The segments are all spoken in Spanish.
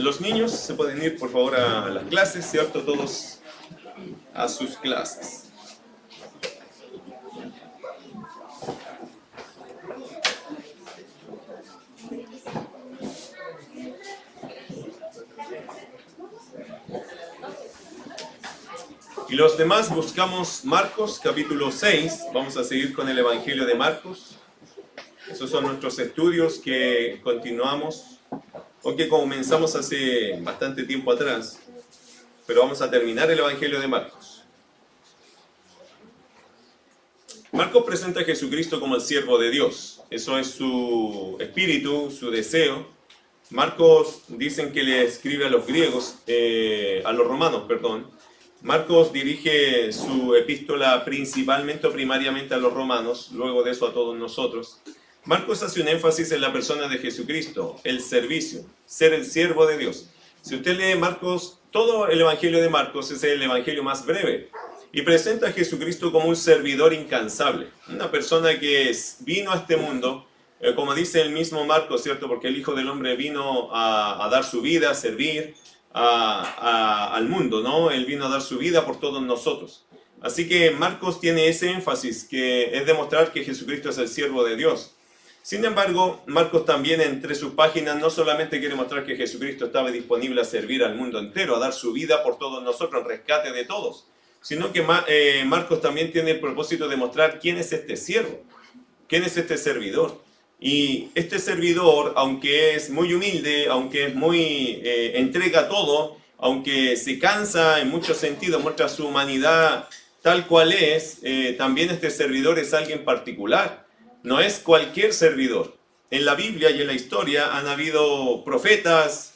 Los niños se pueden ir, por favor, a las clases, ¿cierto? Todos a sus clases. Y los demás buscamos Marcos, capítulo 6. Vamos a seguir con el Evangelio de Marcos. Esos son nuestros estudios que continuamos, o que comenzamos hace bastante tiempo atrás. Pero vamos a terminar el Evangelio de Marcos. Marcos presenta a Jesucristo como el siervo de Dios. Eso es su espíritu, su deseo. Marcos dicen que le escribe a los griegos, a los romanos, perdón. Marcos dirige su epístola principalmente o primariamente a los romanos, luego de eso a todos nosotros. Marcos hace un énfasis en la persona de Jesucristo, el servicio, ser el siervo de Dios. Si usted lee Marcos, todo el Evangelio de Marcos es el Evangelio más breve y presenta a Jesucristo como un servidor incansable, una persona que vino a este mundo, como dice el mismo Marcos, ¿cierto? Porque el Hijo del Hombre vino a dar su vida, a servir al mundo, ¿no? Él vino a dar su vida por todos nosotros. Así que Marcos tiene ese énfasis, que es demostrar que Jesucristo es el siervo de Dios. Sin embargo, Marcos también entre sus páginas no solamente quiere mostrar que Jesucristo estaba disponible a servir al mundo entero, a dar su vida por todos nosotros, en rescate de todos, sino que Marcos también tiene el propósito de mostrar quién es este siervo, quién es este servidor. Y este servidor, aunque es muy humilde, aunque es muy entrega todo, aunque se cansa en muchos sentidos, muestra su humanidad tal cual es, también este servidor es alguien particular. No es cualquier servidor. En la Biblia y en la historia han habido profetas,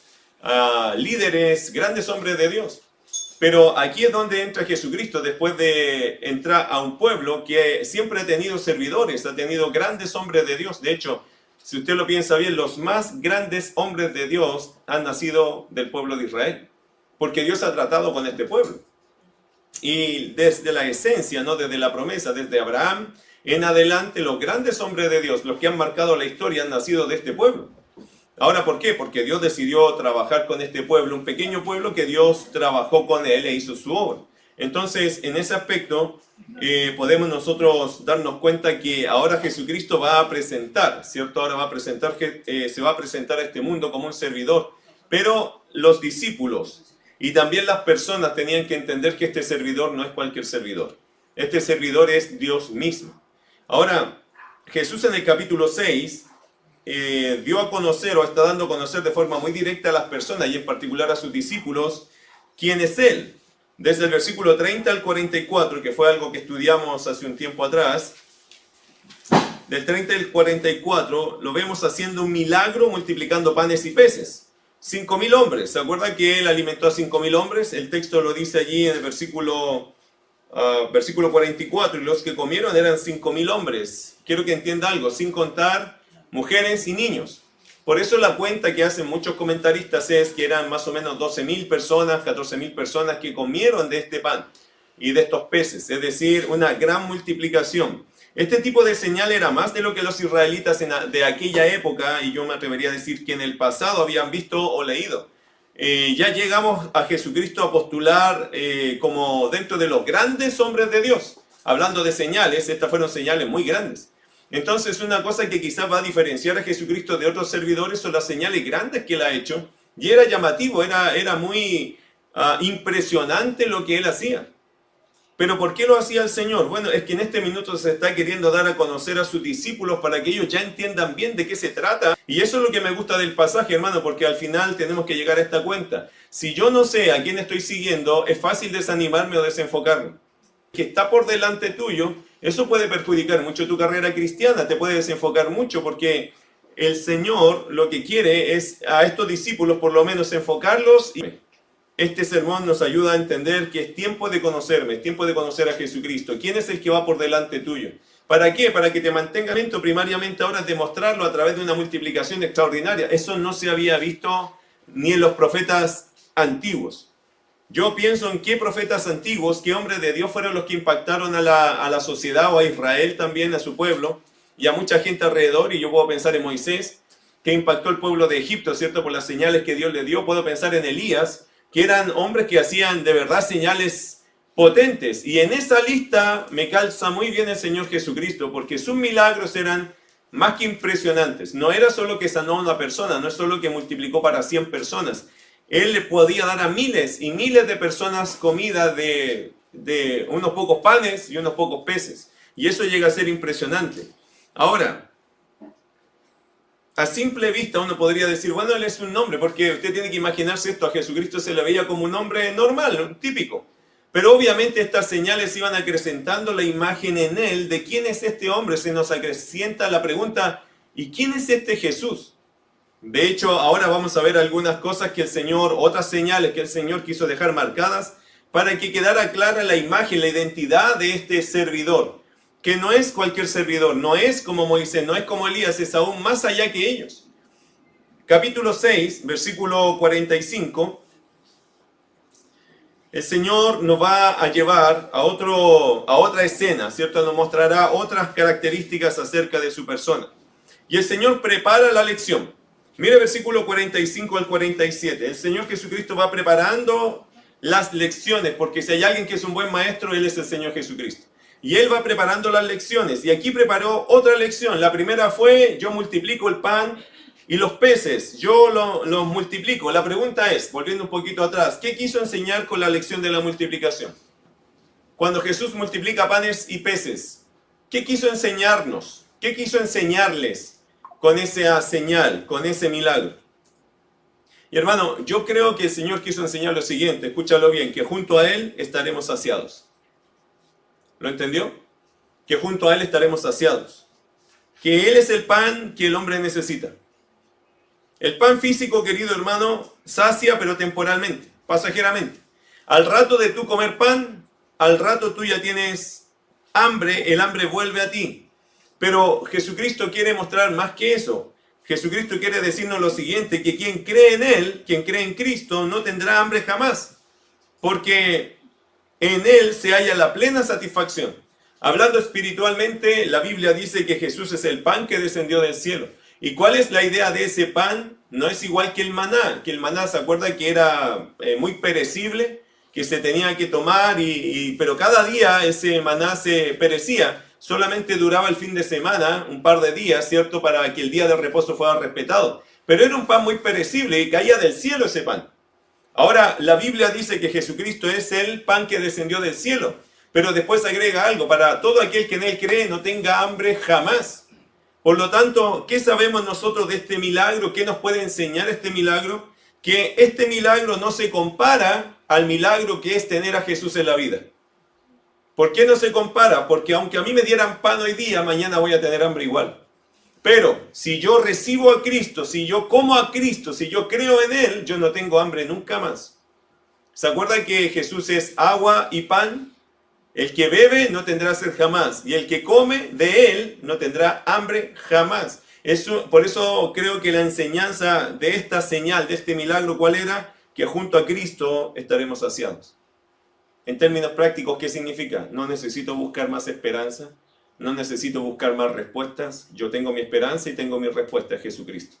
líderes, grandes hombres de Dios. Pero aquí es donde entra Jesucristo después de entrar a un pueblo que siempre ha tenido servidores, ha tenido grandes hombres de Dios. De hecho, si usted lo piensa bien, los más grandes hombres de Dios han nacido del pueblo de Israel, porque Dios ha tratado con este pueblo. Y desde la esencia, ¿no? Desde la promesa, desde Abraham en adelante, los grandes hombres de Dios, los que han marcado la historia, han nacido de este pueblo. Ahora, ¿por qué? Porque Dios decidió trabajar con este pueblo, un pequeño pueblo que Dios trabajó con él e hizo su obra. Entonces, en ese aspecto, podemos nosotros darnos cuenta que ahora Jesucristo va a presentar, ¿cierto? Ahora se va a presentar a este mundo como un servidor. Pero los discípulos y también las personas tenían que entender que este servidor no es cualquier servidor. Este servidor es Dios mismo. Ahora, Jesús en el capítulo 6... dio a conocer o está dando a conocer de forma muy directa a las personas y en particular a sus discípulos quién es Él. Desde el versículo 30 al 44, que fue algo que estudiamos hace un tiempo atrás, del 30 al 44 lo vemos haciendo un milagro multiplicando panes y peces. 5.000 hombres. ¿Se acuerdan que Él alimentó a 5.000 hombres? El texto lo dice allí en el versículo 44, y los que comieron eran 5.000 hombres. Quiero que entienda algo, sin contar mujeres y niños. Por eso la cuenta que hacen muchos comentaristas es que eran más o menos 12.000 personas, 14.000 personas que comieron de este pan y de estos peces, es decir, una gran multiplicación. Este tipo de señal era más de lo que los israelitas de aquella época, y yo me atrevería a decir que en el pasado habían visto o leído. Ya llegamos a Jesucristo a postular como dentro de los grandes hombres de Dios. Hablando de señales, estas fueron señales muy grandes. Entonces, una cosa que quizás va a diferenciar a Jesucristo de otros servidores son las señales grandes que Él ha hecho. Y era llamativo, era muy impresionante lo que Él hacía. ¿Pero por qué lo hacía el Señor? Bueno, es que en este minuto se está queriendo dar a conocer a sus discípulos para que ellos ya entiendan bien de qué se trata. Y eso es lo que me gusta del pasaje, hermano, porque al final tenemos que llegar a esta cuenta. Si yo no sé a quién estoy siguiendo, es fácil desanimarme o desenfocarme. Que está por delante tuyo, eso puede perjudicar mucho tu carrera cristiana, te puede desenfocar mucho, porque el Señor lo que quiere es a estos discípulos por lo menos enfocarlos. Y este sermón nos ayuda a entender que es tiempo de conocerme, es tiempo de conocer a Jesucristo. ¿Quién es el que va por delante tuyo? ¿Para qué? Para que te mantenga lento. Primariamente ahora es demostrarlo a través de una multiplicación extraordinaria. Eso no se había visto ni en los profetas antiguos. Yo pienso en qué profetas antiguos, qué hombres de Dios fueron los que impactaron a la sociedad o a Israel también, a su pueblo, y a mucha gente alrededor, y yo puedo pensar en Moisés, que impactó el pueblo de Egipto, ¿cierto? Por las señales que Dios le dio. Puedo pensar en Elías, que eran hombres que hacían de verdad señales potentes. Y en esa lista me calza muy bien el Señor Jesucristo, porque sus milagros eran más que impresionantes. No era solo que sanó a una persona, no es solo que multiplicó para 100 personas. Él le podía dar a miles y miles de personas comida de unos pocos panes y unos pocos peces. Y eso llega a ser impresionante. Ahora, a simple vista uno podría decir, bueno, él es un hombre, porque usted tiene que imaginarse esto, a Jesucristo se le veía como un hombre normal, típico. Pero obviamente estas señales iban acrecentando la imagen en él de quién es este hombre. Se nos acrecienta la pregunta, ¿y quién es este Jesús? De hecho, ahora vamos a ver algunas cosas que el Señor, otras señales que el Señor quiso dejar marcadas para que quedara clara la imagen, la identidad de este servidor, que no es cualquier servidor, no es como Moisés, no es como Elías, es aún más allá que ellos. Capítulo 6, versículo 45, el Señor nos va a llevar a otra escena, ¿cierto? Nos mostrará otras características acerca de su persona. Y el Señor prepara la lección. Mire versículo 45 al 47. El Señor Jesucristo va preparando las lecciones, porque si hay alguien que es un buen maestro, Él es el Señor Jesucristo. Y Él va preparando las lecciones. Y aquí preparó otra lección. La primera fue, yo multiplico el pan y los peces. Yo los multiplico. La pregunta es, volviendo un poquito atrás, ¿qué quiso enseñar con la lección de la multiplicación? Cuando Jesús multiplica panes y peces, ¿qué quiso enseñarnos? ¿Qué quiso enseñarles con esa señal, con ese milagro? Y hermano, yo creo que el Señor quiso enseñar lo siguiente, escúchalo bien, que junto a Él estaremos saciados. ¿Lo entendió? Que junto a Él estaremos saciados. Que Él es el pan que el hombre necesita. El pan físico, querido hermano, sacia pero temporalmente, pasajeramente. Al rato de tú comer pan, al rato tú ya tienes hambre, el hambre vuelve a ti. Pero Jesucristo quiere mostrar más que eso. Jesucristo quiere decirnos lo siguiente, que quien cree en Él, quien cree en Cristo, no tendrá hambre jamás. Porque en Él se halla la plena satisfacción. Hablando espiritualmente, la Biblia dice que Jesús es el pan que descendió del cielo. ¿Y cuál es la idea de ese pan? No es igual que el maná. Que el maná, ¿se acuerda que era muy perecible? Que se tenía que tomar, pero cada día ese maná se perecía. Solamente duraba el fin de semana, un par de días, ¿cierto? Para que el día de reposo fuera respetado. Pero era un pan muy perecible y caía del cielo ese pan. Ahora, la Biblia dice que Jesucristo es el pan que descendió del cielo. Pero después agrega algo, para todo aquel que en Él cree no tenga hambre jamás. Por lo tanto, ¿qué sabemos nosotros de este milagro? ¿Qué nos puede enseñar este milagro? Que este milagro no se compara al milagro que es tener a Jesús en la vida. ¿Por qué no se compara? Porque aunque a mí me dieran pan hoy día, mañana voy a tener hambre igual. Pero si yo recibo a Cristo, si yo como a Cristo, si yo creo en Él, yo no tengo hambre nunca más. ¿Se acuerdan que Jesús es agua y pan? El que bebe no tendrá sed jamás, y el que come de Él no tendrá hambre jamás. Por eso creo que la enseñanza de esta señal, de este milagro, ¿cuál era? Que junto a Cristo estaremos saciados. En términos prácticos, ¿qué significa? No necesito buscar más esperanza, no necesito buscar más respuestas. Yo tengo mi esperanza y tengo mi respuesta, Jesucristo.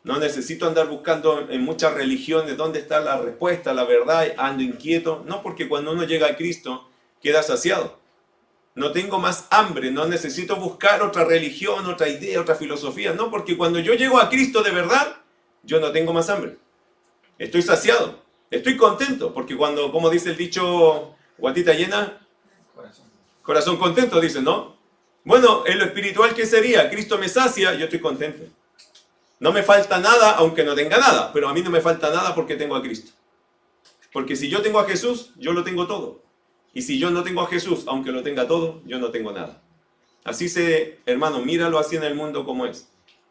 No necesito andar buscando en muchas religiones dónde está la respuesta, la verdad, ando inquieto. No, porque cuando uno llega a Cristo, queda saciado. No tengo más hambre, no necesito buscar otra religión, otra idea, otra filosofía. No, porque cuando yo llego a Cristo de verdad, yo no tengo más hambre. Estoy saciado. Estoy contento, porque cuando, como dice el dicho, guatita llena, corazón contento, dice, ¿no? Bueno, en lo espiritual, ¿qué sería? Cristo me sacia, yo estoy contento. No me falta nada, aunque no tenga nada, pero a mí no me falta nada porque tengo a Cristo. Porque si yo tengo a Jesús, yo lo tengo todo. Y si yo no tengo a Jesús, aunque lo tenga todo, yo no tengo nada. Así hermano, míralo así en el mundo como es.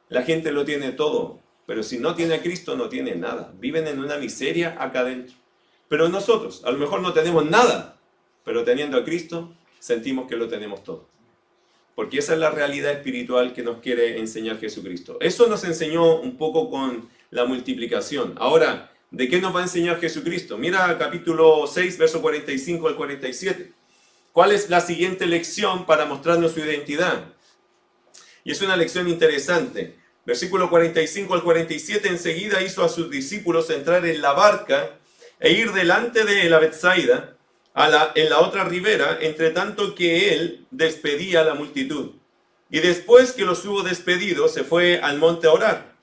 La gente lo tiene todo. Pero si no tiene a Cristo, no tiene nada. Viven en una miseria acá adentro. Pero nosotros, a lo mejor no tenemos nada, pero teniendo a Cristo, sentimos que lo tenemos todo. Porque esa es la realidad espiritual que nos quiere enseñar Jesucristo. Eso nos enseñó un poco con la multiplicación. Ahora, ¿de qué nos va a enseñar Jesucristo? Mira capítulo 6, verso 45 al 47. ¿Cuál es la siguiente lección para mostrarnos su identidad? Y es una lección interesante. Versículo 45 al 47, enseguida hizo a sus discípulos entrar en la barca e ir delante de él a Betsaida, en la otra ribera, entre tanto que él despedía a la multitud. Y después que los hubo despedido, se fue al monte a orar.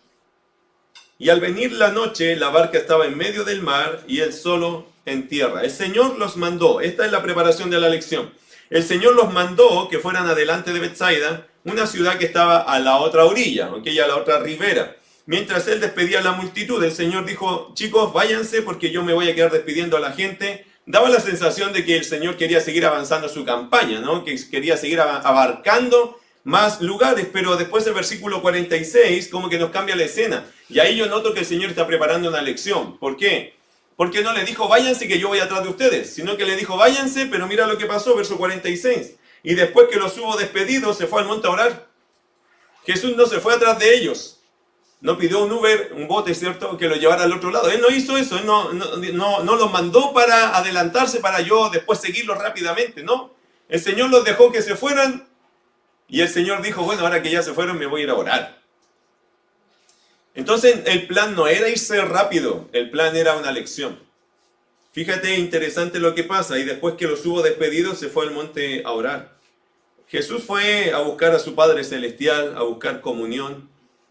Y al venir la noche, la barca estaba en medio del mar y él solo en tierra. El Señor los mandó, esta es la preparación de la lección. El Señor los mandó que fueran adelante de Betsaida, una ciudad que estaba a la otra orilla, ¿okay? A la otra ribera. Mientras él despedía a la multitud, el Señor dijo, chicos, váyanse porque yo me voy a quedar despidiendo a la gente. Daba la sensación de que el Señor quería seguir avanzando su campaña, ¿no? Que quería seguir abarcando más lugares, pero después del versículo 46 como que nos cambia la escena. Y ahí yo noto que el Señor está preparando una lección. ¿Por qué? Porque no le dijo, váyanse que yo voy atrás de ustedes, sino que le dijo, váyanse, pero mira lo que pasó, verso 46. Y después que los hubo despedido, se fue al monte a orar. Jesús no se fue atrás de ellos. No pidió un Uber, un bote, ¿cierto?, que lo llevara al otro lado. Él no hizo eso, él no los mandó para adelantarse, para yo después seguirlos rápidamente, no. El Señor los dejó que se fueran y el Señor dijo, bueno, ahora que ya se fueron me voy a ir a orar. Entonces el plan no era irse rápido, el plan era una lección. Fíjate, interesante lo que pasa, y después que los hubo despedidos se fue al monte a orar. Jesús fue a buscar a su Padre Celestial, a buscar comunión.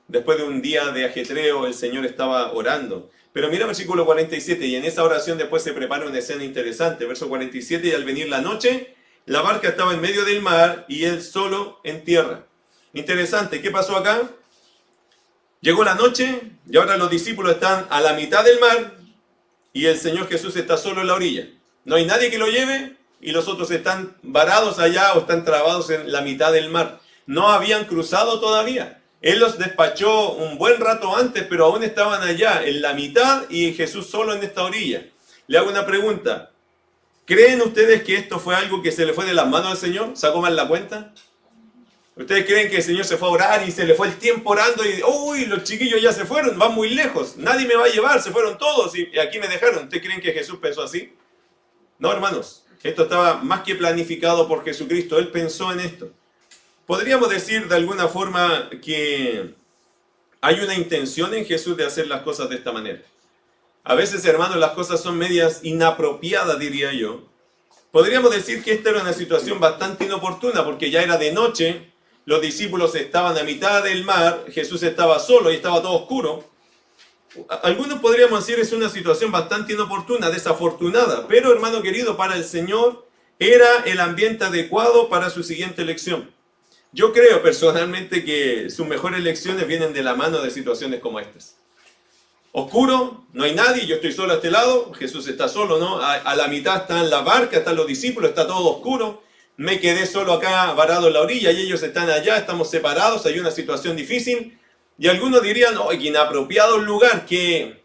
Después de un día de ajetreo, el Señor estaba orando. Pero mira versículo 47, y en esa oración después se prepara una escena interesante. Verso 47, y al venir la noche, la barca estaba en medio del mar y él solo en tierra. Interesante, ¿qué pasó acá? Llegó la noche y ahora los discípulos están a la mitad del mar y el Señor Jesús está solo en la orilla. No hay nadie que lo lleve y los otros están varados allá o están trabados en la mitad del mar. No habían cruzado todavía. Él los despachó un buen rato antes, pero aún estaban allá en la mitad y Jesús solo en esta orilla. Le hago una pregunta. ¿Creen ustedes que esto fue algo que se le fue de las manos al Señor? ¿Sacó mal la cuenta? ¿Ustedes creen que el Señor se fue a orar y se le fue el tiempo orando y uy, los chiquillos ya se fueron, van muy lejos, nadie me va a llevar, se fueron todos y aquí me dejaron? ¿Ustedes creen que Jesús pensó así? No, hermanos, esto estaba más que planificado por Jesucristo, Él pensó en esto. Podríamos decir de alguna forma que hay una intención en Jesús de hacer las cosas de esta manera. A veces, hermanos, las cosas son medias inapropiadas, diría yo. Podríamos decir que esta era una situación bastante inoportuna porque ya era de noche, los discípulos estaban a mitad del mar, Jesús estaba solo y estaba todo oscuro. Algunos podríamos decir que es una situación bastante inoportuna, desafortunada, pero, hermano querido, para el Señor era el ambiente adecuado para su siguiente elección. Yo creo personalmente que sus mejores lecciones vienen de la mano de situaciones como estas. Oscuro, no hay nadie, yo estoy solo a este lado, Jesús está solo, ¿no? A la mitad están la barca, están los discípulos, está todo oscuro. Me quedé solo acá varado en la orilla y ellos están allá, estamos separados, hay una situación difícil. Y algunos dirían, oh, qué inapropiado el lugar, qué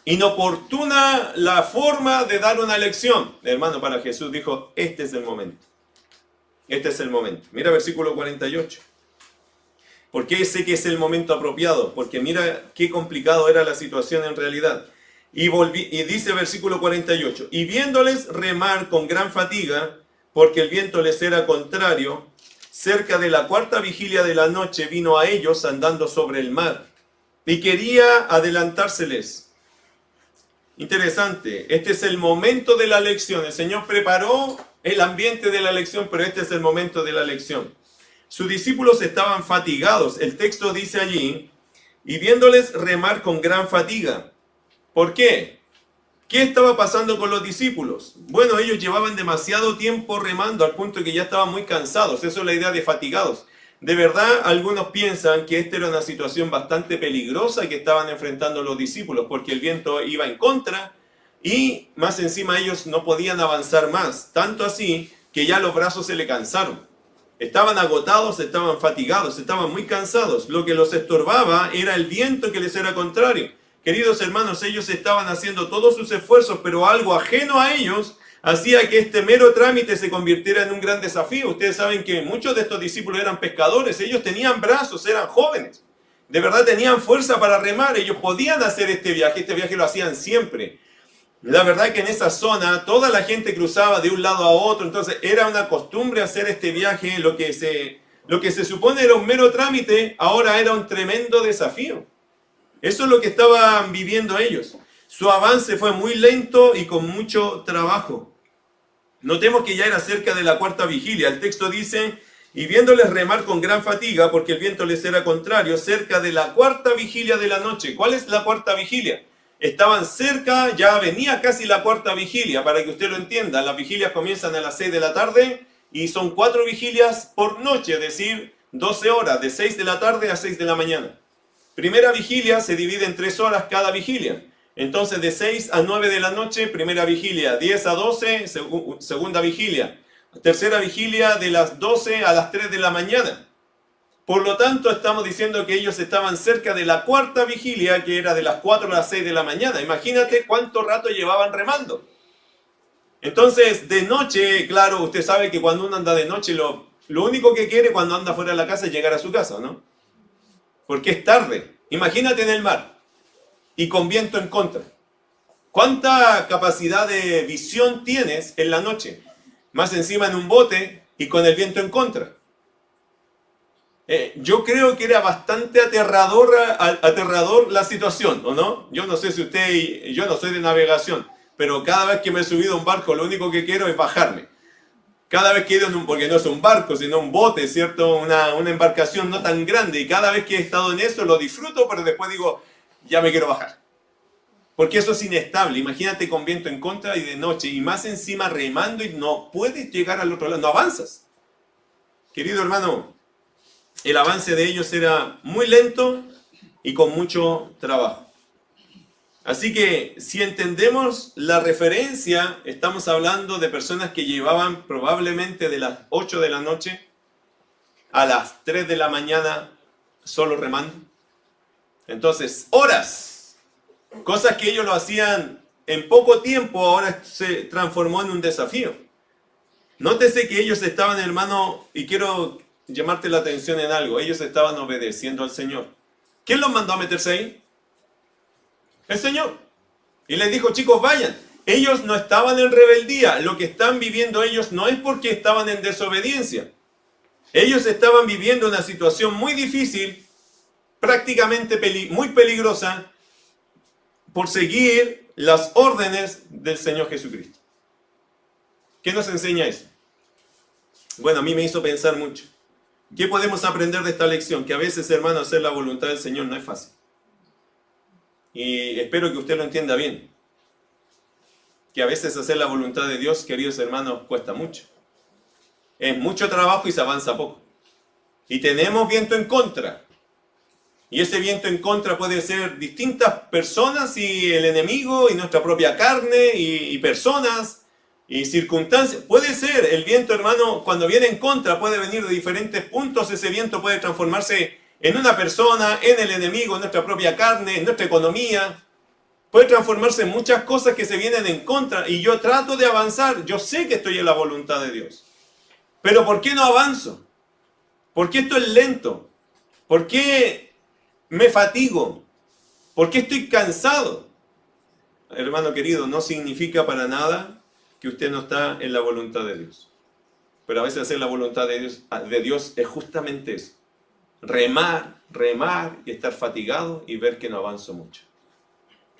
inoportuna la forma de dar una lección. Hermano, para Jesús dijo, este es el momento. Este es el momento. Mira versículo 48. ¿Por qué sé que es el momento apropiado? Porque mira qué complicado era la situación en realidad. Y dice versículo 48. Y viéndoles remar con gran fatiga, porque el viento les era contrario, cerca de la cuarta vigilia de la noche vino a ellos andando sobre el mar. Y quería adelantárseles. Interesante. Este es el momento de la lección. El Señor preparó el ambiente de la lección, pero este es el momento de la lección. Sus discípulos estaban fatigados. El texto dice allí, y viéndoles remar con gran fatiga. ¿Por qué? ¿Qué estaba pasando con los discípulos? Bueno, ellos llevaban demasiado tiempo remando al punto de que ya estaban muy cansados. Eso es la idea de fatigados. De verdad, algunos piensan que esta era una situación bastante peligrosa que estaban enfrentando los discípulos, porque el viento iba en contra y más encima ellos no podían avanzar más. Tanto así que ya los brazos se le cansaron. Estaban agotados, estaban fatigados, estaban muy cansados. Lo que los estorbaba era el viento que les era contrario. Queridos hermanos, ellos estaban haciendo todos sus esfuerzos, pero algo ajeno a ellos hacía que este mero trámite se convirtiera en un gran desafío. Ustedes saben que muchos de estos discípulos eran pescadores, ellos tenían brazos, eran jóvenes. De verdad tenían fuerza para remar, ellos podían hacer este viaje lo hacían siempre. La verdad que en esa zona toda la gente cruzaba de un lado a otro, entonces era una costumbre hacer este viaje, lo que se Lo que se supone era un mero trámite, ahora era un tremendo desafío. Eso es lo que estaban viviendo ellos. Su avance fue muy lento y con mucho trabajo. Notemos que ya era cerca de la cuarta vigilia. El texto dice, y viéndoles remar con gran fatiga, porque el viento les era contrario, cerca de la cuarta vigilia de la noche. ¿Cuál es la cuarta vigilia? Estaban cerca, ya venía casi la cuarta vigilia, para que usted lo entienda. Las vigilias comienzan a las 6 de la tarde y son 4 vigilias por noche, es decir, 12 horas, de 6 de la tarde a 6 de la mañana. Primera vigilia se divide en 3 horas cada vigilia. Entonces, de 6 a 9 de la noche, primera vigilia. 10 a 12, segunda vigilia. Tercera vigilia de las 12 a las 3 de la mañana. Por lo tanto, estamos diciendo que ellos estaban cerca de la cuarta vigilia, que era de las 4 a las 6 de la mañana. Imagínate cuánto rato llevaban remando. Entonces, de noche, claro, usted sabe que cuando uno anda de noche, lo único que quiere cuando anda fuera de la casa es llegar a su casa, ¿no? Porque es tarde. Imagínate en el mar y con viento en contra. ¿Cuánta capacidad de visión tienes en la noche? Más encima en un bote y con el viento en contra. Yo creo que era bastante aterrador la situación, ¿o no? Yo no sé si yo no soy de navegación, pero cada vez que me he subido a un barco, lo único que quiero es bajarme. Cada vez que he ido porque no es un barco, sino un bote, ¿cierto? Una embarcación no tan grande, y cada vez que he estado en eso lo disfruto, pero después digo, ya me quiero bajar. Porque eso es inestable. Imagínate con viento en contra y de noche, y más encima remando, y no puedes llegar al otro lado, no avanzas. Querido hermano, el avance de ellos era muy lento y con mucho trabajo. Así que si entendemos la referencia, estamos hablando de personas que llevaban probablemente de las 8 de la noche a las 3 de la mañana solo remando. Entonces, horas, cosas que ellos lo hacían en poco tiempo, ahora se transformó en un desafío. Nótese que ellos estaban, hermano, y quiero llamarte la atención en algo, ellos estaban obedeciendo al Señor. ¿Quién los mandó a meterse ahí? El Señor. Y les dijo, chicos, vayan. Ellos no estaban en rebeldía. Lo que están viviendo ellos no es porque estaban en desobediencia. Ellos estaban viviendo una situación muy difícil, prácticamente muy peligrosa, por seguir las órdenes del Señor Jesucristo. ¿Qué nos enseña eso? Bueno, a mí me hizo pensar mucho. ¿Qué podemos aprender de esta lección? Que a veces, hermano, hacer la voluntad del Señor no es fácil. Y espero que usted lo entienda bien. Que a veces hacer la voluntad de Dios, queridos hermanos, cuesta mucho. Es mucho trabajo y se avanza poco. Y tenemos viento en contra. Y ese viento en contra puede ser distintas personas y el enemigo y nuestra propia carne y personas y circunstancias. Puede ser el viento, hermano, cuando viene en contra puede venir de diferentes puntos. Ese viento puede transformarse en una persona, en el enemigo, en nuestra propia carne, en nuestra economía. Puede transformarse en muchas cosas que se vienen en contra. Y yo trato de avanzar. Yo sé que estoy en la voluntad de Dios. Pero ¿por qué no avanzo? ¿Por qué esto es lento? ¿Por qué me fatigo? ¿Por qué estoy cansado? Hermano querido, no significa para nada que usted no está en la voluntad de Dios. Pero a veces hacer la voluntad de Dios es justamente eso. Remar y estar fatigado y ver que no avanzo mucho.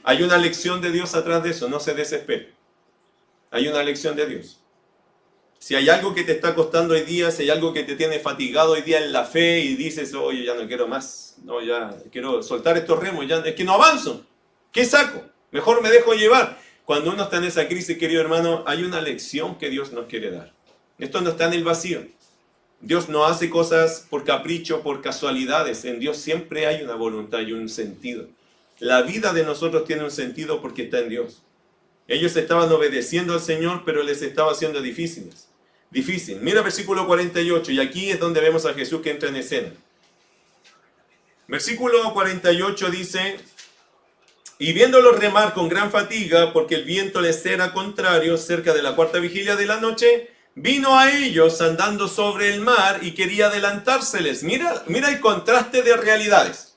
Hay una lección de Dios atrás de eso, no se desespere. Hay una lección de Dios. Si hay algo que te está costando hoy día, si hay algo que te tiene fatigado hoy día en la fe y dices, oye, ya no quiero más, no, ya quiero soltar estos remos, ya es que no avanzo, ¿qué saco? Mejor me dejo llevar. Cuando uno está en esa crisis, querido hermano, hay una lección que Dios nos quiere dar. Esto no está en el vacío. Dios no hace cosas por capricho, por casualidades. En Dios siempre hay una voluntad y un sentido. La vida de nosotros tiene un sentido porque está en Dios. Ellos estaban obedeciendo al Señor, pero les estaba haciendo difícil. Mira versículo 48, y aquí es donde vemos a Jesús que entra en escena. Versículo 48 dice, y viéndolos remar con gran fatiga, porque el viento les era contrario, cerca de la cuarta vigilia de la noche, vino a ellos andando sobre el mar y quería adelantárseles. Mira el contraste de realidades.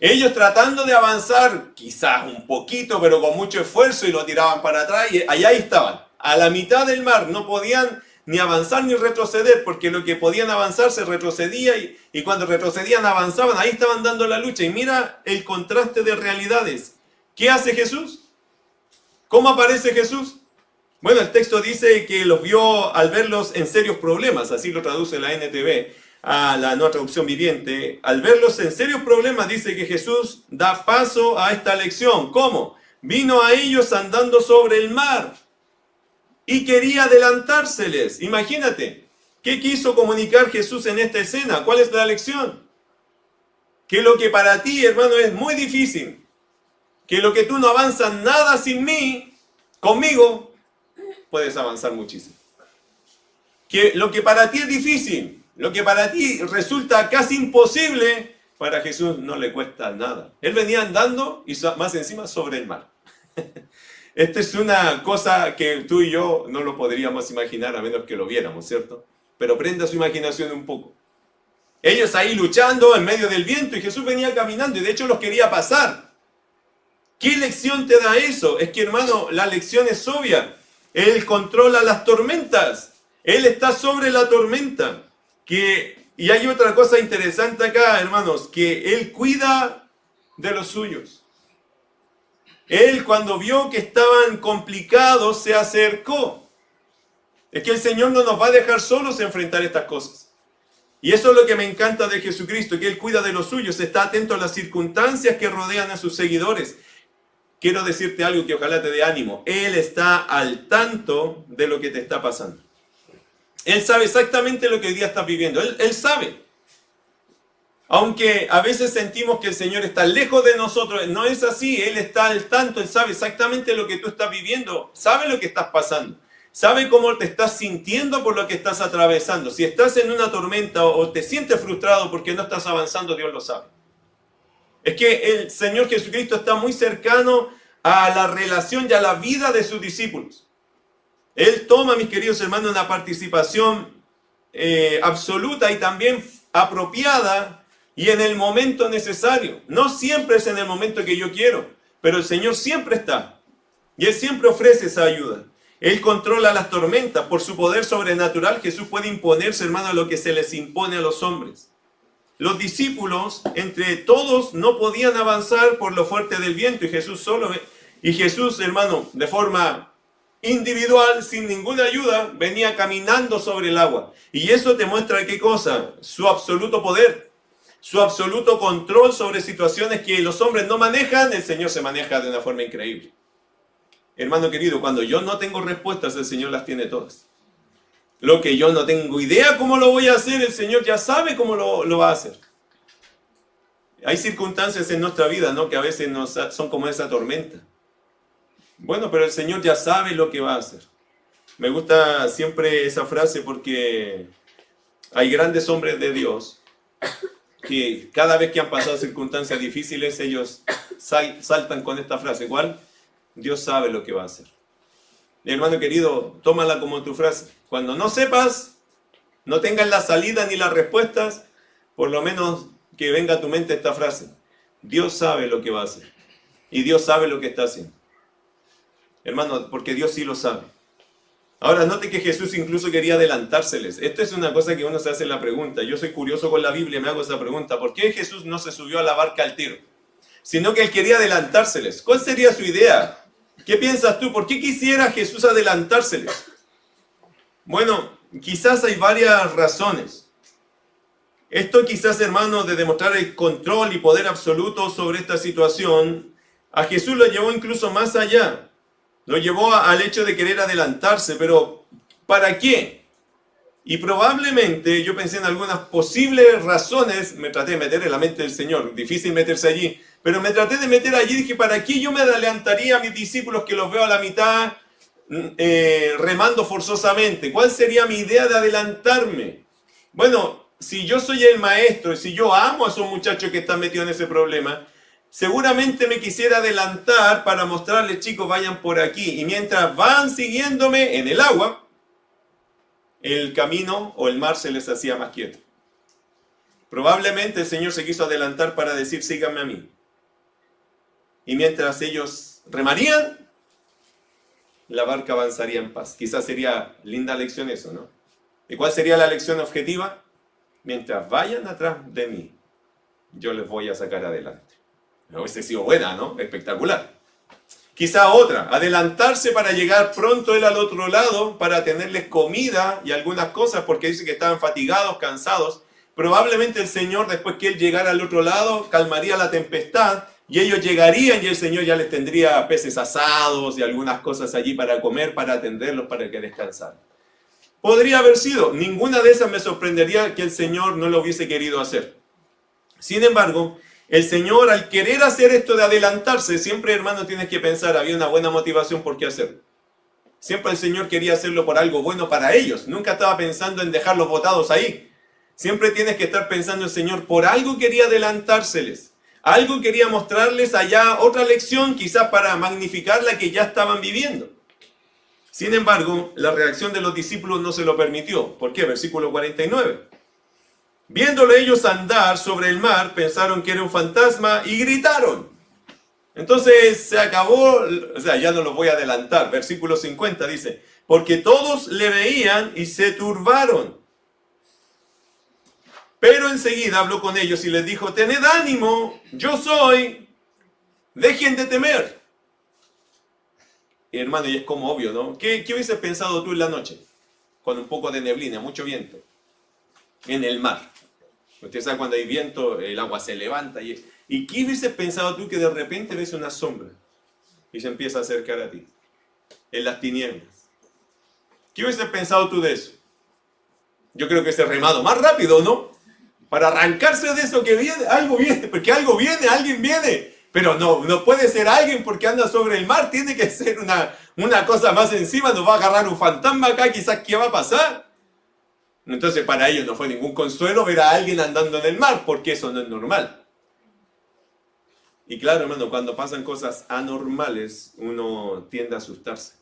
Ellos tratando de avanzar, quizás un poquito, pero con mucho esfuerzo, y lo tiraban para atrás, y allá estaban, a la mitad del mar, no podían ni avanzar ni retroceder, porque lo que podían avanzar se retrocedía y cuando retrocedían avanzaban, ahí estaban dando la lucha. Y mira el contraste de realidades. ¿Qué hace Jesús? ¿Cómo aparece Jesús? Bueno, el texto dice que los vio al verlos en serios problemas, así lo traduce la NTV, a la nueva traducción viviente. Al verlos en serios problemas, dice que Jesús da paso a esta lección. ¿Cómo? Vino a ellos andando sobre el mar y quería adelantárseles. Imagínate, ¿qué quiso comunicar Jesús en esta escena? ¿Cuál es la lección? Que lo que para ti, hermano, es muy difícil, que lo que tú no avanzas nada sin mí, conmigo, puedes avanzar muchísimo. Que lo que para ti es difícil, lo que para ti resulta casi imposible, para Jesús no le cuesta nada. Él venía andando y más encima sobre el mar. Esta es una cosa que tú y yo no lo podríamos imaginar a menos que lo viéramos, ¿cierto? Pero prenda su imaginación un poco. Ellos ahí luchando en medio del viento y Jesús venía caminando y de hecho los quería pasar. ¿Qué lección te da eso? Es que, hermano, la lección es obvia. Él controla las tormentas. Él está sobre la tormenta. Y hay otra cosa interesante acá, hermanos, que Él cuida de los suyos. Él, cuando vio que estaban complicados, se acercó. Es que el Señor no nos va a dejar solos enfrentar estas cosas. Y eso es lo que me encanta de Jesucristo, que Él cuida de los suyos, está atento a las circunstancias que rodean a sus seguidores. Quiero decirte algo que ojalá te dé ánimo. Él está al tanto de lo que te está pasando. Él sabe exactamente lo que hoy día estás viviendo. Él sabe. Aunque a veces sentimos que el Señor está lejos de nosotros, no es así. Él está al tanto, Él sabe exactamente lo que tú estás viviendo, sabe lo que estás pasando, sabe cómo te estás sintiendo por lo que estás atravesando. Si estás en una tormenta o te sientes frustrado porque no estás avanzando, Dios lo sabe. Es que el Señor Jesucristo está muy cercano a la relación y a la vida de sus discípulos. Él toma, mis queridos hermanos, una participación absoluta y también apropiada y en el momento necesario. No siempre es en el momento que yo quiero, pero el Señor siempre está. Y Él siempre ofrece esa ayuda. Él controla las tormentas. Por su poder sobrenatural, Jesús puede imponerse, hermano, a lo que se les impone a los hombres. Los discípulos, entre todos, no podían avanzar por lo fuerte del viento y Jesús solo. Y Jesús, hermano, de forma individual, sin ninguna ayuda, venía caminando sobre el agua. Y eso te muestra ¿qué cosa? Su absoluto poder, su absoluto control sobre situaciones que los hombres no manejan, el Señor se maneja de una forma increíble. Hermano querido, cuando yo no tengo respuestas, el Señor las tiene todas. Lo que yo no tengo idea cómo lo voy a hacer, el Señor ya sabe cómo lo va a hacer. Hay circunstancias en nuestra vida, ¿no?, que a veces son como esa tormenta. Bueno, pero el Señor ya sabe lo que va a hacer. Me gusta siempre esa frase porque hay grandes hombres de Dios que cada vez que han pasado circunstancias difíciles, ellos saltan con esta frase. ¿Cuál? Dios sabe lo que va a hacer. Hermano querido, tómala como tu frase. Cuando no sepas, no tengas la salida ni las respuestas, por lo menos que venga a tu mente esta frase. Dios sabe lo que va a hacer. Y Dios sabe lo que está haciendo. Hermano, porque Dios sí lo sabe. Ahora, note que Jesús incluso quería adelantárseles. Esto es una cosa que uno se hace la pregunta. Yo soy curioso con la Biblia y me hago esa pregunta. ¿Por qué Jesús no se subió a la barca al tiro? Sino que Él quería adelantárseles. ¿Cuál sería su idea? ¿Qué piensas tú? ¿Por qué quisiera Jesús adelantárseles? Bueno, quizás hay varias razones. Esto quizás, hermano, de demostrar el control y poder absoluto sobre esta situación, a Jesús lo llevó incluso más allá. Lo llevó al hecho de querer adelantarse, pero ¿para qué? Y probablemente yo pensé en algunas posibles razones, me traté de meter en la mente del Señor, difícil meterse allí, pero me traté de meter allí y dije, ¿para qué yo me adelantaría a mis discípulos que los veo a la mitad remando forzosamente? ¿Cuál sería mi idea de adelantarme? Bueno, si yo soy el maestro y si yo amo a esos muchachos que están metidos en ese problema, seguramente me quisiera adelantar para mostrarles, chicos, vayan por aquí. Y mientras van siguiéndome en el agua, el camino o el mar se les hacía más quieto. Probablemente el Señor se quiso adelantar para decir, síganme a mí. Y mientras ellos remarían, la barca avanzaría en paz. Quizás sería linda lección eso, ¿no? ¿Y cuál sería la lección objetiva? Mientras vayan atrás de mí, yo les voy a sacar adelante. Hubiese sido buena, ¿no? Espectacular. Quizá otra, adelantarse para llegar pronto él al otro lado, para tenerles comida y algunas cosas, porque dice que estaban fatigados, cansados. Probablemente el Señor, después que él llegara al otro lado, calmaría la tempestad y ellos llegarían y el Señor ya les tendría peces asados y algunas cosas allí para comer, para atenderlos, para que descansaran. Podría haber sido, ninguna de esas me sorprendería que el Señor no lo hubiese querido hacer. Sin embargo, el Señor, al querer hacer esto de adelantarse, siempre, hermano, tienes que pensar, había una buena motivación por qué hacerlo. Siempre el Señor quería hacerlo por algo bueno para ellos. Nunca estaba pensando en dejarlos botados ahí. Siempre tienes que estar pensando el Señor, por algo quería adelantárseles. Algo quería mostrarles allá, otra lección, quizás para magnificar la que ya estaban viviendo. Sin embargo, la reacción de los discípulos no se lo permitió. ¿Por qué? Versículo 49. Viéndolo ellos andar sobre el mar, pensaron que era un fantasma y gritaron. Entonces se acabó, o sea, ya no lo voy a adelantar. Versículo 50 dice, porque todos le veían y se turbaron. Pero enseguida habló con ellos y les dijo, tened ánimo, yo soy, dejen de temer. Y hermano, y es como obvio, ¿no? ¿Qué hubieses pensado tú en la noche? Con un poco de neblina, mucho viento, en el mar. Usted sabe, cuando hay viento, el agua se levanta. ¿Y qué hubieses pensado tú que de repente ves una sombra y se empieza a acercar a ti? En las tinieblas. ¿Qué hubieses pensado tú de eso? Yo creo que ese remado más rápido, ¿no? Para arrancarse de eso que viene, porque algo viene, alguien viene. Pero no puede ser alguien porque anda sobre el mar, tiene que ser una cosa más encima, nos va a agarrar un fantasma acá, quizás ¿qué va a pasar? Entonces para ellos no fue ningún consuelo ver a alguien andando en el mar, porque eso no es normal. Y claro, hermano, cuando pasan cosas anormales, uno tiende a asustarse.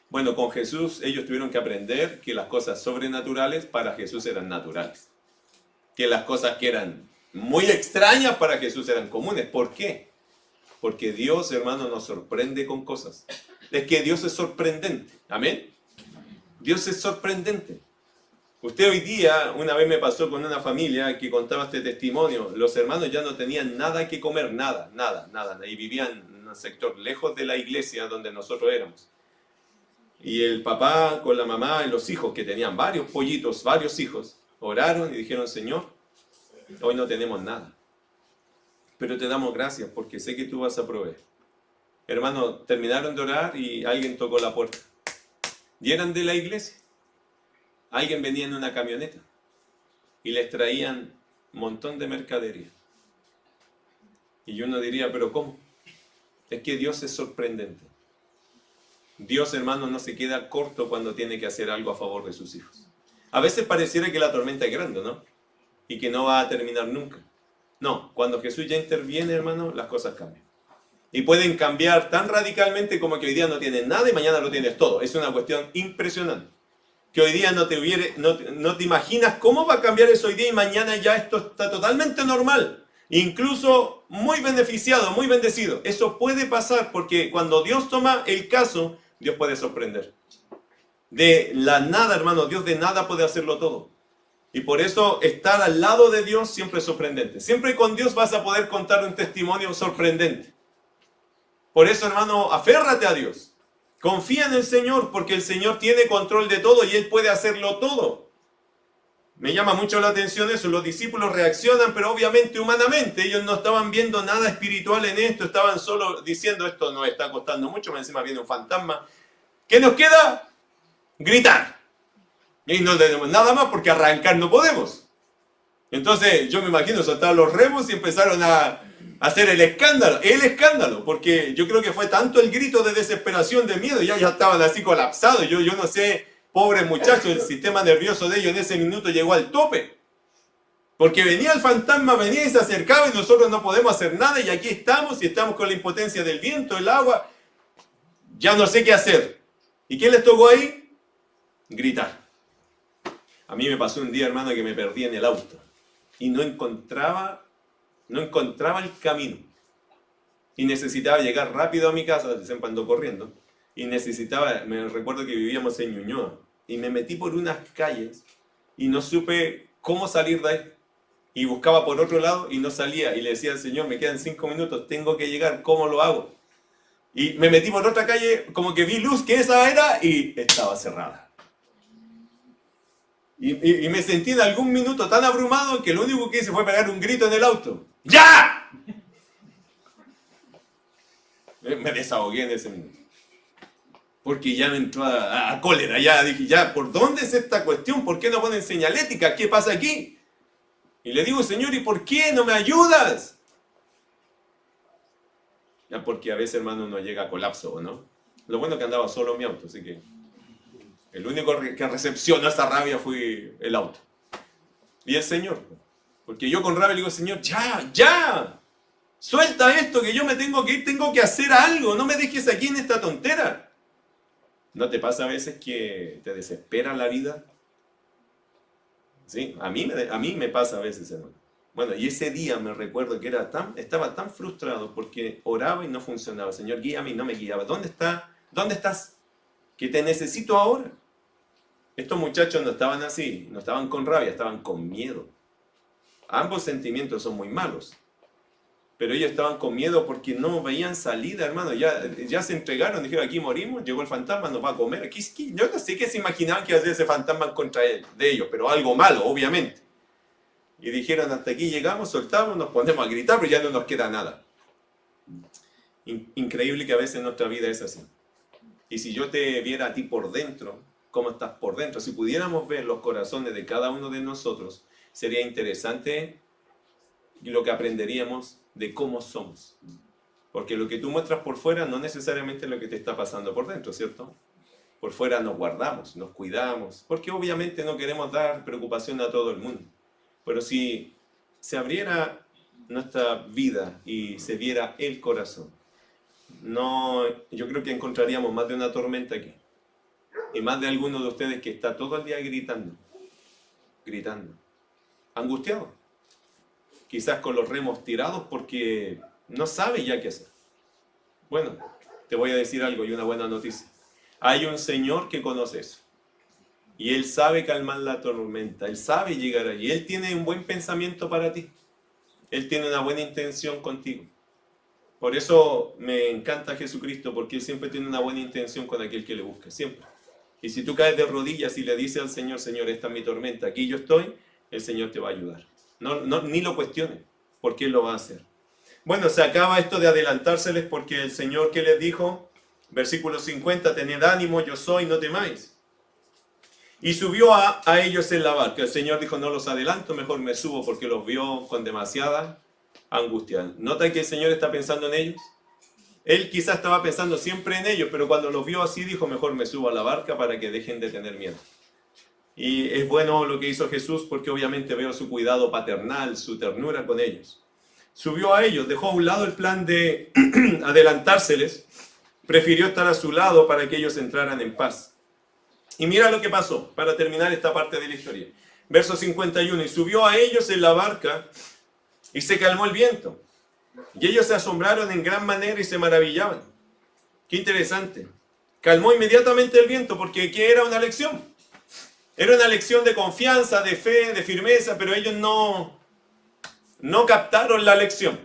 Bueno, con Jesús ellos tuvieron que aprender que las cosas sobrenaturales para Jesús eran naturales. Que las cosas que eran muy extrañas para Jesús eran comunes. ¿Por qué? Porque Dios, hermano, nos sorprende con cosas. Es que Dios es sorprendente. ¿Amén? Dios es sorprendente. Usted hoy día, una vez me pasó con una familia que contaba este testimonio. Los hermanos ya no tenían nada que comer, nada. Y vivían en un sector lejos de la iglesia donde nosotros éramos. Y el papá con la mamá y los hijos, que tenían varios pollitos, varios hijos, oraron y dijeron, Señor, hoy no tenemos nada, pero te damos gracias porque sé que tú vas a proveer. Hermano, terminaron de orar y alguien tocó la puerta. Y eran de la iglesia. Alguien venía en una camioneta y les traían un montón de mercadería. Y uno diría, ¿pero cómo? Es que Dios es sorprendente. Dios, hermano, no se queda corto cuando tiene que hacer algo a favor de sus hijos. A veces pareciera que la tormenta es grande, ¿no? Y que no va a terminar nunca. No, cuando Jesús ya interviene, hermano, las cosas cambian. Y pueden cambiar tan radicalmente como que hoy día no tienes nada y mañana lo tienes todo. Es una cuestión impresionante. Que hoy día no te imaginas cómo va a cambiar eso hoy día y mañana ya esto está totalmente normal. Incluso muy beneficiado, muy bendecido. Eso puede pasar porque cuando Dios toma el caso, Dios puede sorprender. De la nada, hermano, Dios de nada puede hacerlo todo. Y por eso estar al lado de Dios siempre es sorprendente. Siempre con Dios vas a poder contar un testimonio sorprendente. Por eso, hermano, aférrate a Dios. Confía en el Señor, porque el Señor tiene control de todo y Él puede hacerlo todo. Me llama mucho la atención eso. Los discípulos reaccionan, pero obviamente humanamente. Ellos no estaban viendo nada espiritual en esto. Estaban solo diciendo, esto nos está costando mucho. Encima viene un fantasma. ¿Qué nos queda? Gritar. Y no tenemos nada más porque arrancar no podemos. Entonces yo me imagino soltar los remos y empezaron a hacer el escándalo, porque yo creo que fue tanto el grito de desesperación, de miedo, ya estaban así colapsados. Yo no sé, pobres muchachos, el sistema nervioso de ellos en ese minuto llegó al tope. Porque venía el fantasma, venía y se acercaba y nosotros no podemos hacer nada y aquí estamos y estamos con la impotencia del viento, el agua. Ya no sé qué hacer. ¿Y qué les tocó ahí? Gritar. A mí me pasó un día, hermano, que me perdí en el auto y no encontraba el camino. Y necesitaba llegar rápido a mi casa, siempre ando corriendo. Y me recuerdo que vivíamos en Ñuñoa. y me metí por unas calles y no supe cómo salir de ahí. Y buscaba por otro lado y no salía. Y le decía al Señor, me quedan 5 minutos, tengo que llegar, ¿cómo lo hago? Y me metí por otra calle, como que vi luz, que esa era, y estaba cerrada. Y me sentí en algún minuto tan abrumado que lo único que hice fue pegar un grito en el auto. ¡Ya! Me desahogué en ese minuto. Porque ya me entró a cólera, ya dije, ya, ¿por dónde es esta cuestión? ¿Por qué no ponen señalética? ¿Qué pasa aquí? Y le digo, Señor, ¿y por qué no me ayudas? Ya, porque a veces, hermano, uno llega a colapso, ¿no? Lo bueno que andaba solo en mi auto, así que el único que recepcionó esa rabia fue el auto. Y el Señor. Porque yo con rabia le digo, Señor, ya, suelta esto, que yo me tengo que ir, tengo que hacer algo, no me dejes aquí en esta tontera. ¿No te pasa a veces que te desespera la vida? Sí, a mí me pasa a veces, hermano. Bueno, y ese día me recuerdo que estaba tan frustrado porque oraba y no funcionaba. Señor, guíame y no me guiaba. ¿Dónde estás? Que te necesito ahora. Estos muchachos no estaban así, no estaban con rabia, estaban con miedo. Ambos sentimientos son muy malos. Pero ellos estaban con miedo porque no veían salida, hermano. Ya se entregaron, dijeron, aquí morimos, llegó el fantasma, nos va a comer. Yo no sé qué se imaginaban que iba a hacer ese fantasma contra de ellos, pero algo malo, obviamente. Y dijeron, hasta aquí llegamos, soltamos, nos ponemos a gritar, pero ya no nos queda nada. Increíble que a veces nuestra vida es así. Y si yo te viera a ti por dentro, cómo estás por dentro, si pudiéramos ver los corazones de cada uno de nosotros, sería interesante lo que aprenderíamos de cómo somos. Porque lo que tú muestras por fuera no necesariamente es lo que te está pasando por dentro, ¿cierto? Por fuera nos guardamos, nos cuidamos, porque obviamente no queremos dar preocupación a todo el mundo. Pero si se abriera nuestra vida y se viera el corazón, yo creo que encontraríamos más de una tormenta aquí. Y más de alguno de ustedes que está todo el día gritando, angustiado. Quizás con los remos tirados porque no sabe ya qué hacer. Bueno, te voy a decir algo y una buena noticia. Hay un Señor que conoce eso. Y Él sabe calmar la tormenta. Él sabe llegar allí. Él tiene un buen pensamiento para ti. Él tiene una buena intención contigo. Por eso me encanta Jesucristo, porque Él siempre tiene una buena intención con aquel que le busca. Siempre. Y si tú caes de rodillas y le dices al Señor, Señor, esta es mi tormenta, aquí yo estoy, el Señor te va a ayudar. Ni lo cuestione, porque Él lo va a hacer. Bueno, se acaba esto de adelantárseles porque el Señor que les dijo, versículo 50, tened ánimo, yo soy, no temáis. Y subió a ellos en la barca. El Señor dijo, no los adelanto, mejor me subo porque los vio con demasiada angustia. ¿Nota que el Señor está pensando en ellos? Él quizás estaba pensando siempre en ellos, pero cuando los vio así dijo, mejor me subo a la barca para que dejen de tener miedo. Y es bueno lo que hizo Jesús porque obviamente veo su cuidado paternal, su ternura con ellos. Subió a ellos, dejó a un lado el plan de adelantárseles, prefirió estar a su lado para que ellos entraran en paz. Y mira lo que pasó, para terminar esta parte de la historia. Verso 51, y subió a ellos en la barca y se calmó el viento. Y ellos se asombraron en gran manera y se maravillaban. Qué interesante. Calmó inmediatamente el viento porque ¿qué era una lección? Era una lección de confianza, de fe, de firmeza, pero ellos no captaron la lección.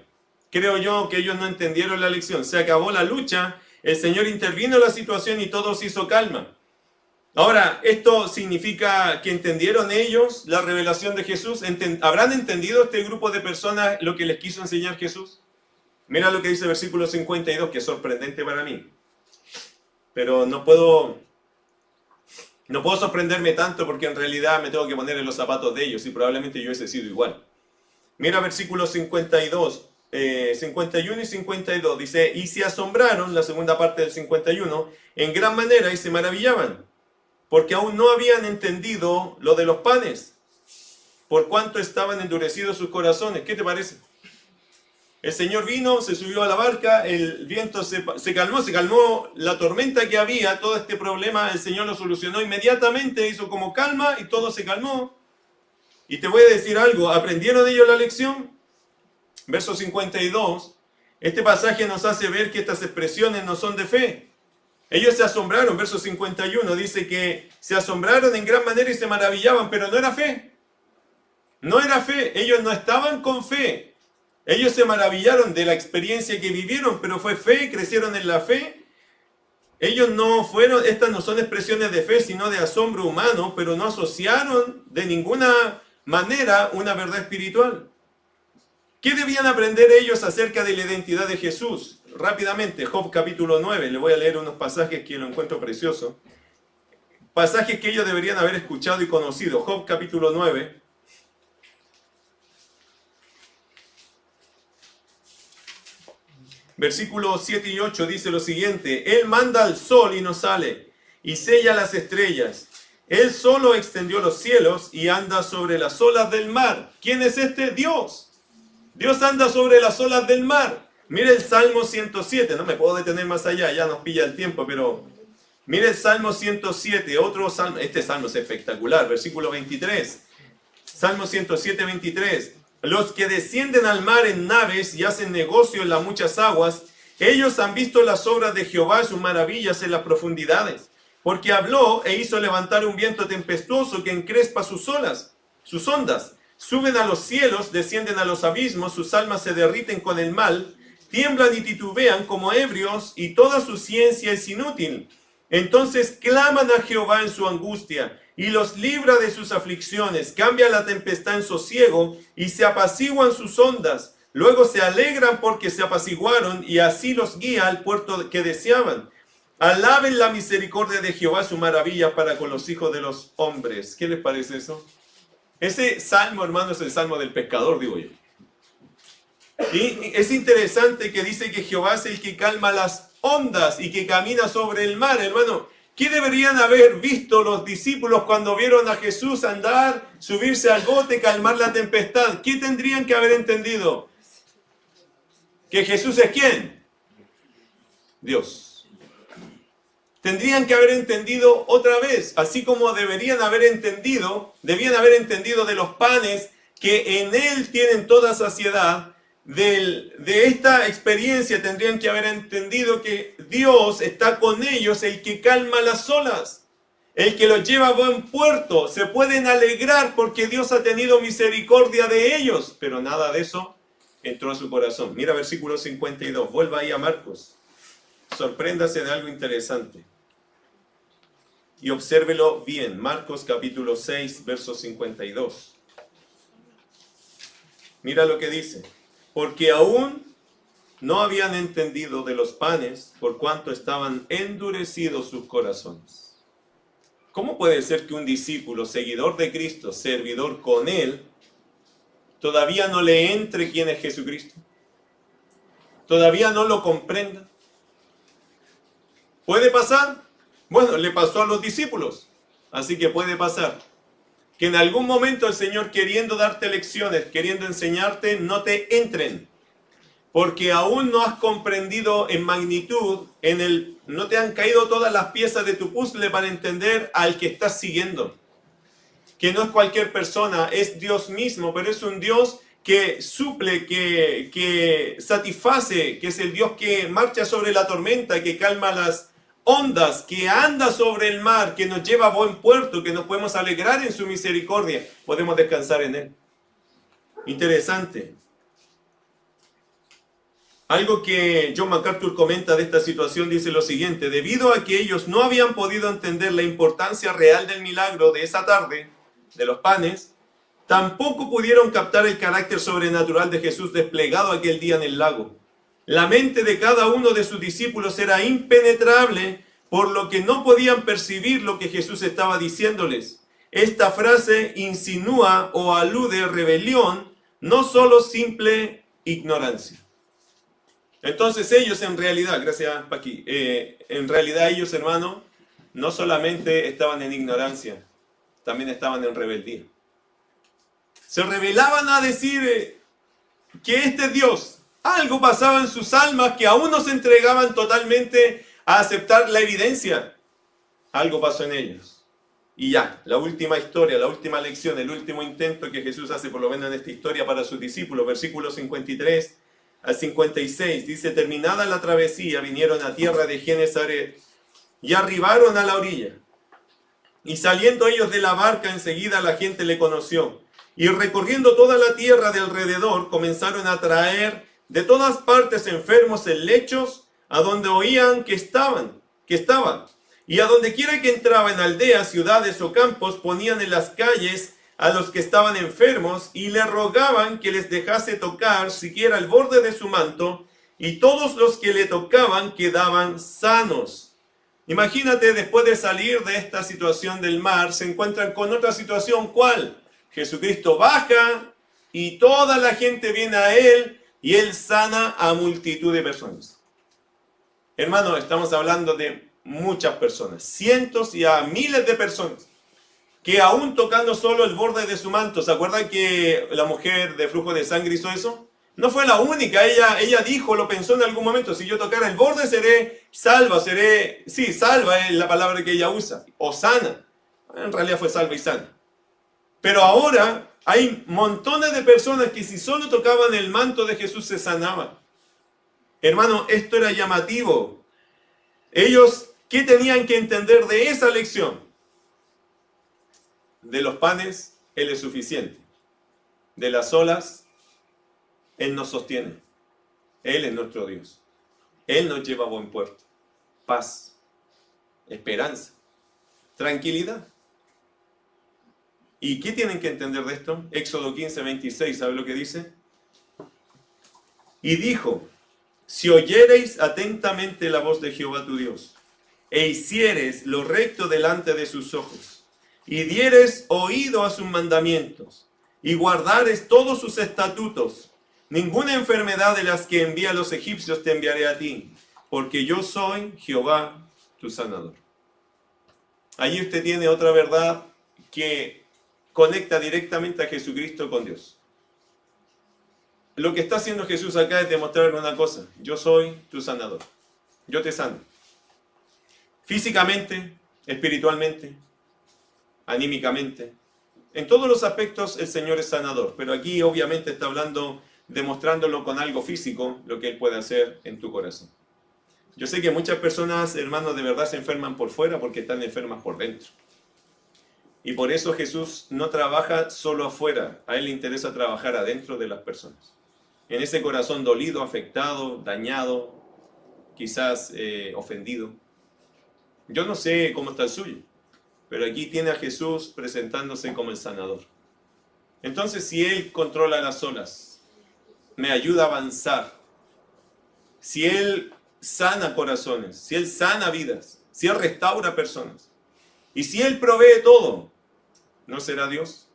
Creo yo que ellos no entendieron la lección. Se acabó la lucha, el Señor intervino en la situación y todo se hizo calma. Ahora, ¿esto significa que entendieron ellos la revelación de Jesús? ¿Habrán entendido este grupo de personas lo que les quiso enseñar Jesús? Mira lo que dice el versículo 52, que es sorprendente para mí. Pero no puedo sorprenderme tanto porque en realidad me tengo que poner en los zapatos de ellos y probablemente yo hubiese sido igual. Mira versículos 52, 51 y 52. Dice, y se asombraron, la segunda parte del 51, en gran manera y se maravillaban, porque aún no habían entendido lo de los panes, por cuanto estaban endurecidos sus corazones. ¿Qué te parece? El Señor vino, se subió a la barca, el viento se calmó la tormenta que había, todo este problema el Señor lo solucionó inmediatamente, hizo como calma y todo se calmó. Y te voy a decir algo, ¿aprendieron de ellos la lección? Verso 52, este pasaje nos hace ver que estas expresiones no son de fe. Ellos se asombraron, verso 51, dice que se asombraron en gran manera y se maravillaban, pero no era fe. No era fe, ellos no estaban con fe. Ellos se maravillaron de la experiencia que vivieron, pero fue fe, crecieron en la fe. Ellos no fueron, estas no son expresiones de fe, sino de asombro humano, pero no asociaron de ninguna manera una verdad espiritual. ¿Qué debían aprender ellos acerca de la identidad de Jesús? Rápidamente, Job capítulo 9, le voy a leer unos pasajes que lo encuentro precioso. Pasajes que ellos deberían haber escuchado y conocido. Job capítulo 9. Versículos 7 y 8 dice lo siguiente: Él manda al sol y no sale, y sella las estrellas. Él solo extendió los cielos y anda sobre las olas del mar. ¿Quién es este? Dios. Dios anda sobre las olas del mar. Mire el Salmo 107, no me puedo detener más allá, ya nos pilla el tiempo, pero mire el Salmo 107, otro salmo, este salmo es espectacular, versículo 23. Salmo 107, 23. Los que descienden al mar en naves y hacen negocio en las muchas aguas, ellos han visto las obras de Jehová, sus maravillas en las profundidades. Porque habló e hizo levantar un viento tempestuoso que encrespa sus olas, sus ondas. Suben a los cielos, descienden a los abismos, sus almas se derriten con el mal, tiemblan y titubean como ebrios, y toda su ciencia es inútil. Entonces claman a Jehová en su angustia, y los libra de sus aflicciones, cambia la tempestad en sosiego, y se apaciguan sus ondas. Luego se alegran porque se apaciguaron, y así los guía al puerto que deseaban. Alaben la misericordia de Jehová, su maravilla para con los hijos de los hombres. ¿Qué les parece eso? Ese salmo, hermano, es el salmo del pescador, digo yo. Y es interesante que dice que Jehová es el que calma las ondas y que camina sobre el mar, hermano. ¿Qué deberían haber visto los discípulos cuando vieron a Jesús andar, subirse al bote, calmar la tempestad? ¿Qué tendrían que haber entendido? ¿Que Jesús es quién? Dios. Tendrían que haber entendido otra vez, así como debían haber entendido de los panes que en Él tienen toda saciedad. De esta experiencia tendrían que haber entendido que Dios está con ellos, el que calma las olas, el que los lleva a buen puerto. Se pueden alegrar porque Dios ha tenido misericordia de ellos, pero nada de eso entró a su corazón. Mira versículo 52, vuelva ahí a Marcos. Sorpréndase de algo interesante. Y obsérvelo bien, Marcos capítulo 6, verso 52. Mira lo que dice. Porque aún no habían entendido de los panes, por cuanto estaban endurecidos sus corazones. ¿Cómo puede ser que un discípulo, seguidor de Cristo, servidor con Él, todavía no le entre quién es Jesucristo? ¿Todavía no lo comprenda? ¿Puede pasar? Bueno, le pasó a los discípulos, así que puede pasar. Que en algún momento el Señor, queriendo darte lecciones, queriendo enseñarte, no te entren. Porque aún no has comprendido en magnitud, no te han caído todas las piezas de tu puzzle para entender al que estás siguiendo. Que no es cualquier persona, es Dios mismo, pero es un Dios que suple, que satisface, que es el Dios que marcha sobre la tormenta, que calma las ondas, que anda sobre el mar, que nos lleva a buen puerto, que nos podemos alegrar en su misericordia, podemos descansar en Él. Interesante. Algo que John MacArthur comenta de esta situación dice lo siguiente: debido a que ellos no habían podido entender la importancia real del milagro de esa tarde, de los panes, tampoco pudieron captar el carácter sobrenatural de Jesús desplegado aquel día en el lago. La mente de cada uno de sus discípulos era impenetrable, por lo que no podían percibir lo que Jesús estaba diciéndoles. Esta frase insinúa o alude a rebelión, no solo simple ignorancia. Entonces ellos en realidad, gracias Paqui, en realidad ellos, hermano, no solamente estaban en ignorancia, también estaban en rebeldía. Se rebelaban a decir que este es Dios. Algo pasaba en sus almas que aún no se entregaban totalmente a aceptar la evidencia. Algo pasó en ellos. Y ya, la última historia, la última lección, el último intento que Jesús hace, por lo menos en esta historia, para sus discípulos, versículos 53 al 56, dice: terminada la travesía, vinieron a tierra de Genesaret, y arribaron a la orilla. Y saliendo ellos de la barca, enseguida la gente le conoció. Y recorriendo toda la tierra de alrededor, comenzaron a traer de todas partes enfermos en lechos, a donde oían que estaban. Y a donde quiera que entraban, en aldeas, ciudades o campos, ponían en las calles a los que estaban enfermos y le rogaban que les dejase tocar siquiera el borde de su manto, y todos los que le tocaban quedaban sanos. Imagínate, después de salir de esta situación del mar, se encuentran con otra situación. ¿Cuál? Jesucristo baja y toda la gente viene a Él y Él sana a multitud de personas. Hermano, estamos hablando de muchas personas, cientos y a miles de personas, que aún tocando solo el borde de su manto, ¿se acuerdan que la mujer de flujo de sangre hizo eso? No fue la única, ella dijo, lo pensó en algún momento, si yo tocara el borde seré salva, salva es la palabra que ella usa, o sana. En realidad fue salva y sana. Pero ahora hay montones de personas que si solo tocaban el manto de Jesús se sanaban. Hermano, esto era llamativo. Ellos, ¿qué tenían que entender de esa lección? De los panes, Él es suficiente. De las olas, Él nos sostiene. Él es nuestro Dios. Él nos lleva a buen puerto. Paz, esperanza, tranquilidad. ¿Y qué tienen que entender de esto? Éxodo 15, 26, ¿sabe lo que dice? Y dijo, si oyereis atentamente la voz de Jehová tu Dios, e hiciereis lo recto delante de sus ojos, y diereis oído a sus mandamientos, y guardareis todos sus estatutos, ninguna enfermedad de las que envía a los egipcios te enviaré a ti, porque yo soy Jehová tu sanador. Allí usted tiene otra verdad que conecta directamente a Jesucristo con Dios. Lo que está haciendo Jesús acá es demostrar una cosa: yo soy tu sanador. Yo te sano. Físicamente, espiritualmente, anímicamente. En todos los aspectos el Señor es sanador. Pero aquí obviamente está hablando, demostrándolo con algo físico, lo que Él puede hacer en tu corazón. Yo sé que muchas personas, hermanos, de verdad se enferman por fuera porque están enfermas por dentro. Y por eso Jesús no trabaja solo afuera. A Él le interesa trabajar adentro de las personas. En ese corazón dolido, afectado, dañado, quizás ofendido. Yo no sé cómo está el suyo, pero aquí tiene a Jesús presentándose como el sanador. Entonces, si Él controla las olas, me ayuda a avanzar, si Él sana corazones, si Él sana vidas, si Él restaura personas, y si Él provee todo, ¿no será Dios?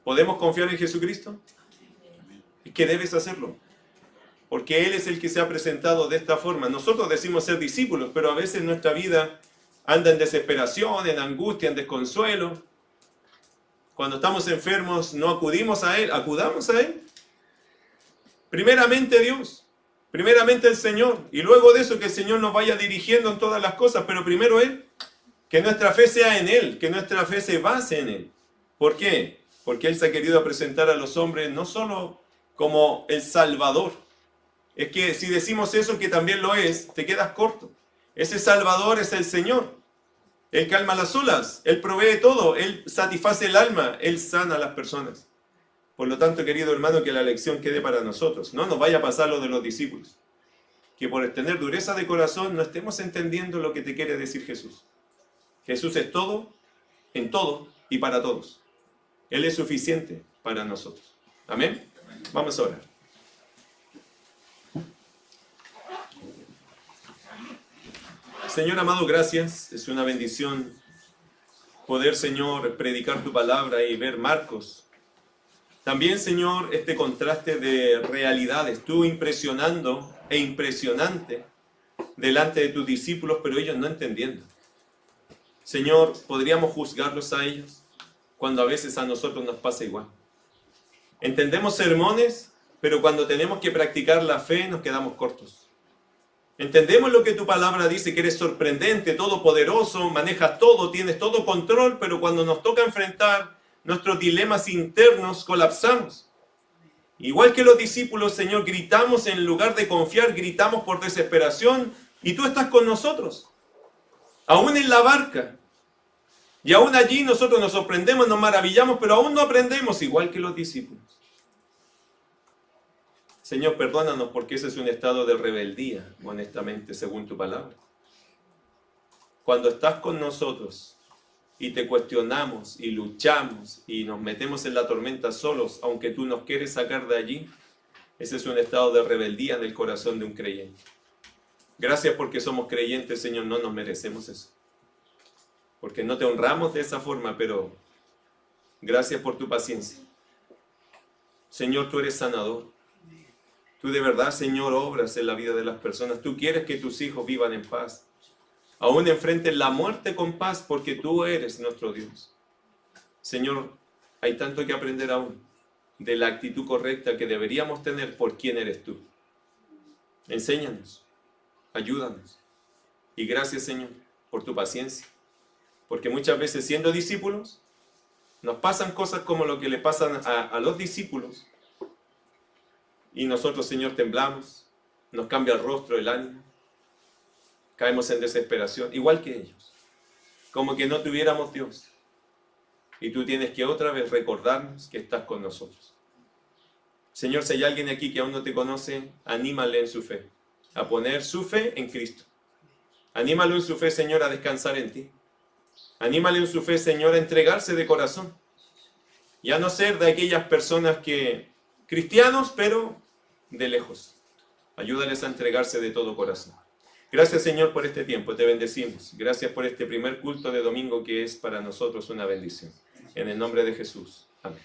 ¿Podemos confiar en Jesucristo? ¿Y qué debes hacerlo? Porque Él es el que se ha presentado de esta forma. Nosotros decimos ser discípulos, pero a veces nuestra vida anda en desesperación, en angustia, en desconsuelo. Cuando estamos enfermos no acudimos a Él, acudamos a Él. Primeramente Dios, primeramente el Señor, y luego de eso que el Señor nos vaya dirigiendo en todas las cosas, pero primero Él. Que nuestra fe sea en Él, que nuestra fe se base en Él. ¿Por qué? Porque Él se ha querido presentar a los hombres no solo como el Salvador. Es que si decimos eso, que también lo es, te quedas corto. Ese Salvador es el Señor. Él calma las olas, Él provee todo, Él satisface el alma, Él sana a las personas. Por lo tanto, querido hermano, que la lección quede para nosotros. No nos vaya a pasar lo de los discípulos. Que por tener dureza de corazón no estemos entendiendo lo que te quiere decir Jesús. Jesús es todo, en todo y para todos. Él es suficiente para nosotros. Amén. Vamos a orar. Señor amado, gracias. Es una bendición poder, Señor, predicar tu palabra y ver Marcos. También, Señor, este contraste de realidades, tú impresionando e impresionante delante de tus discípulos, pero ellos no entendiendo. Señor, ¿podríamos juzgarlos a ellos cuando a veces a nosotros nos pasa igual? Entendemos sermones, pero cuando tenemos que practicar la fe nos quedamos cortos. Entendemos lo que tu palabra dice, que eres sorprendente, todopoderoso, manejas todo, tienes todo control, pero cuando nos toca enfrentar nuestros dilemas internos, colapsamos. Igual que los discípulos, Señor, gritamos en lugar de confiar, gritamos por desesperación, y tú estás con nosotros. Aún en la barca. Y aún allí nosotros nos sorprendemos, nos maravillamos, pero aún no aprendemos igual que los discípulos. Señor, perdónanos porque ese es un estado de rebeldía, honestamente, según tu palabra. Cuando estás con nosotros y te cuestionamos y luchamos y nos metemos en la tormenta solos, aunque tú nos quieres sacar de allí, ese es un estado de rebeldía en el corazón de un creyente. Gracias porque somos creyentes, Señor, no nos merecemos eso. Porque no te honramos de esa forma, pero gracias por tu paciencia. Señor, tú eres sanador. Tú de verdad, Señor, obras en la vida de las personas. Tú quieres que tus hijos vivan en paz. Aún enfrenten la muerte con paz, porque tú eres nuestro Dios. Señor, hay tanto que aprender aún de la actitud correcta que deberíamos tener por quién eres tú. Enséñanos, ayúdanos. Y gracias, Señor, por tu paciencia. Porque muchas veces, siendo discípulos, nos pasan cosas como lo que le pasan a los discípulos. Y nosotros, Señor, temblamos, nos cambia el rostro, el ánimo, caemos en desesperación, igual que ellos. Como que no tuviéramos Dios. Y tú tienes que otra vez recordarnos que estás con nosotros. Señor, si hay alguien aquí que aún no te conoce, anímale en su fe, a poner su fe en Cristo. Anímalo en su fe, Señor, a descansar en ti. Anímale en su fe, Señor, a entregarse de corazón. Y a no ser de aquellas personas cristianos, pero de lejos. Ayúdales a entregarse de todo corazón. Gracias, Señor, por este tiempo. Te bendecimos. Gracias por este primer culto de domingo que es para nosotros una bendición. En el nombre de Jesús. Amén.